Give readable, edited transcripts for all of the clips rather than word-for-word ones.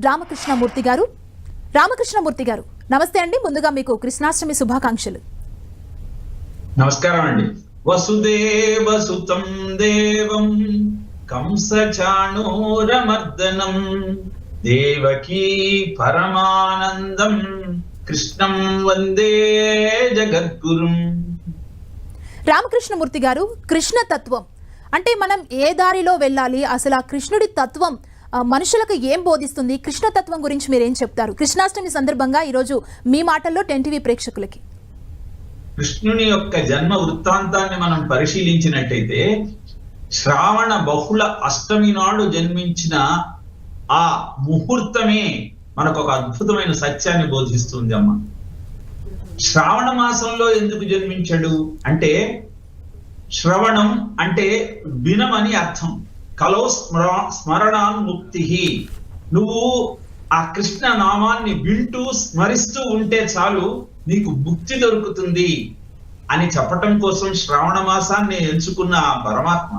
రామకృష్ణమూర్తి గారు. రామకృష్ణమూర్తి గారు నమస్తే అండి. ముందుగా మీకు కృష్ణాష్టమి శుభాకాంక్షలు. నమస్కారం అండి. వసుదేవ సుతం దేవం కంసచాణూరమర్దనం దేవకీ పరమానందం కృష్ణం వందే జగద్గురుం. రామకృష్ణమూర్తి గారు, కృష్ణ తత్వం అంటే మనం ఏ దారిలో వెళ్ళాలి, అసలు ఆ కృష్ణుడి తత్వం మనుషులకు ఏం బోధిస్తుంది, కృష్ణ తత్వం గురించి మీరేం చెప్తారు? కృష్ణాష్టమి సందర్భంగా ఈరోజు మీ మాటల్లో 10 టీవీ ప్రేక్షకులకి. కృష్ణుని యొక్క జన్మ వృత్తాంతాన్ని మనం పరిశీలించినట్టయితే శ్రావణ బహుళ అష్టమి నాడు జన్మించిన ఆ ముహూర్తమే మనకు ఒక అద్భుతమైన సత్యాన్ని బోధిస్తుంది. అమ్మ, శ్రావణ మాసంలో ఎందుకు జన్మించాడు అంటే, శ్రవణం అంటే వినమని అర్థం. కలో స్మరణాన్ముక్తి. నువ్వు ఆ కృష్ణ నామాన్ని వింటూ స్మరిస్తూ ఉంటే చాలు నీకు ముక్తి దొరుకుతుంది అని చెప్పటం కోసం శ్రావణ మాసాన్ని ఎంచుకున్న ఆ పరమాత్మ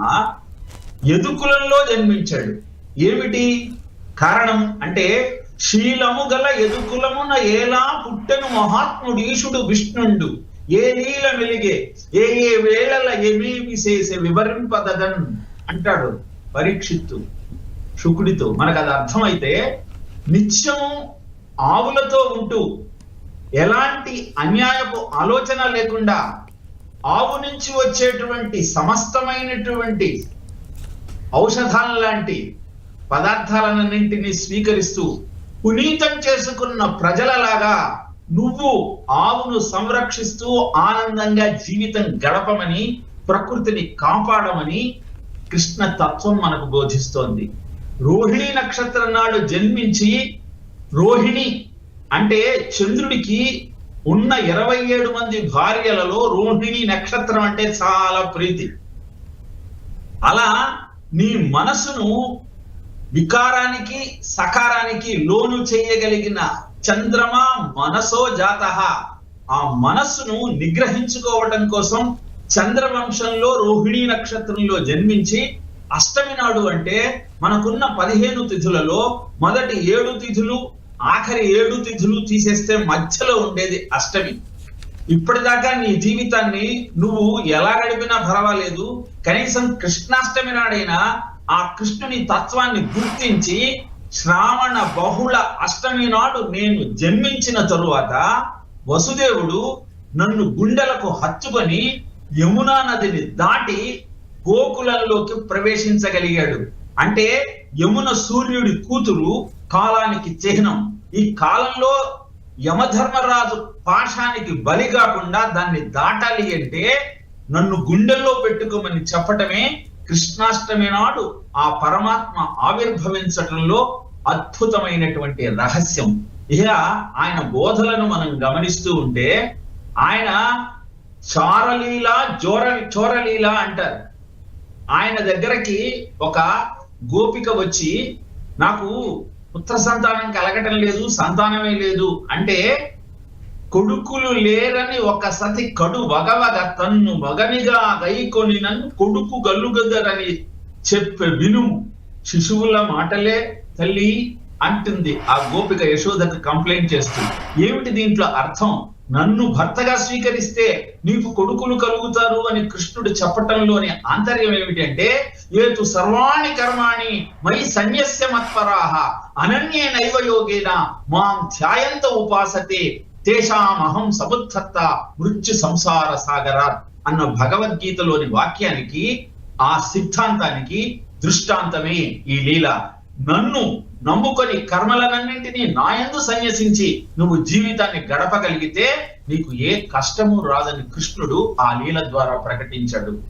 యదుకులంలో జన్మించాడు. ఏమిటి కారణం అంటే, శీలము గల యదుకులమున ఏలా పుట్టెను మహాత్ముడీశుడు విష్ణుండు ఏ లీల వెలిగే ఏ ఏ వేళల ఏమేమి చేసే వివరింపదగన్ అంటాడు పరీక్షిత్తు శుకుడితో. మనకు అది అర్థమైతే, నిత్యం ఆవులతో ఉంటూ ఎలాంటి అన్యాయపు ఆలోచన లేకుండా ఆవు నుంచి వచ్చేటువంటి సమస్తమైనటువంటి ఔషధాల లాంటి పదార్థాలన్నింటినీ స్వీకరిస్తూ పునీతం చేసుకున్న ప్రజలలాగా నువ్వు ఆవును సంరక్షిస్తూ ఆనందంగా జీవితం గడపమని, ప్రకృతిని కాపాడమని కృష్ణ తత్వం మనకు బోధిస్తోంది. రోహిణి నక్షత్రం నాడు జన్మించి, రోహిణి అంటే చంద్రుడికి ఉన్న 27 మంది భార్యలలో రోహిణి నక్షత్రం అంటే చాలా ప్రీతి. అలా నీ మనసును వికారానికి సకారానికి లోను చేయగలిగిన చంద్రమా మనసో జాతః, ఆ మనస్సును నిగ్రహించుకోవడం కోసం చంద్రవంశంలో రోహిణీ నక్షత్రంలో జన్మించి, అష్టమి నాడు అంటే మనకున్న 15 తిథులలో మొదటి 7 తిథులు ఆఖరి 7 తిథులు తీసేస్తే మధ్యలో ఉండేది అష్టమి. ఇప్పటిదాకా నీ జీవితాన్ని నువ్వు ఎలా గడిపినా పర్వాలేదు, కనీసం కృష్ణాష్టమి నాడైనా ఆ కృష్ణుని తత్వాన్ని గుర్తించి, శ్రావణ బహుళ అష్టమి నాడు నేను జన్మించిన తరువాత వసుదేవుడు నన్ను గుండెలకు హత్తుకొని యమునా నదిని దాటి గోకులంలోకి ప్రవేశించగలిగాడు. అంటే యమున సూర్యుడి కూతురు, కాలానికి చిహ్నం. ఈ కాలంలో యమధర్మరాజు పాశానికి బలి కాకుండా దాన్ని దాటాలి అంటే నన్ను గుండెల్లో పెట్టుకోమని చెప్పటమే కృష్ణాష్టమి నాడు ఆ పరమాత్మ ఆవిర్భవించటంలో అద్భుతమైనటువంటి రహస్యం. ఇక ఆయన బోధలను మనం గమనిస్తూ ఉంటే, ఆయన చారలీల చోరలీల అంటారు. ఆయన దగ్గరకి ఒక గోపిక వచ్చి, నాకు పుత్ర సంతానం కలగటం లేదు, సంతానమే లేదు అంటే, కొడుకులు లేరని ఒక సతి కడు వగవగ తన్ను మగనిగా గైకొని నన్ను కొడుకు గల్లుగద్దరని చెప్పే వినుము శిశువుల మాటలే తల్లి అంటుంది ఆ గోపిక యశోదకు కంప్లైంట్ చేస్తూ. ఏమిటి దీంట్లో అర్థం? నన్ను భర్తగా స్వీకరిస్తే నీకు కొడుకులు కలుగుతారు అని కృష్ణుడు చెప్పటంలోని ఆంతర్యం ఏమిటంటే, ఏతు సర్వాణి కర్మాణి మయి సన్యస్య మత్పరాహ అనన్యే నైవ యోగేన మాం ధ్యాయంత ఉపాసతే తేషామహం సముద్ధత్త మృత్యు సంసార సాగరాత్ అన్న భగవద్గీతలోని వాక్యానికి, ఆ సిద్ధాంతానికి దృష్టాంతమే ఈ లీల. నన్ను నమ్ముకొని కర్మలనన్నింటినీ నాయందు సన్యసించి నువ్వు జీవితాన్ని గడపగలిగితే నీకు ఏ కష్టము రాదని కృష్ణుడు ఆ లీల ద్వారా ప్రకటించాడు.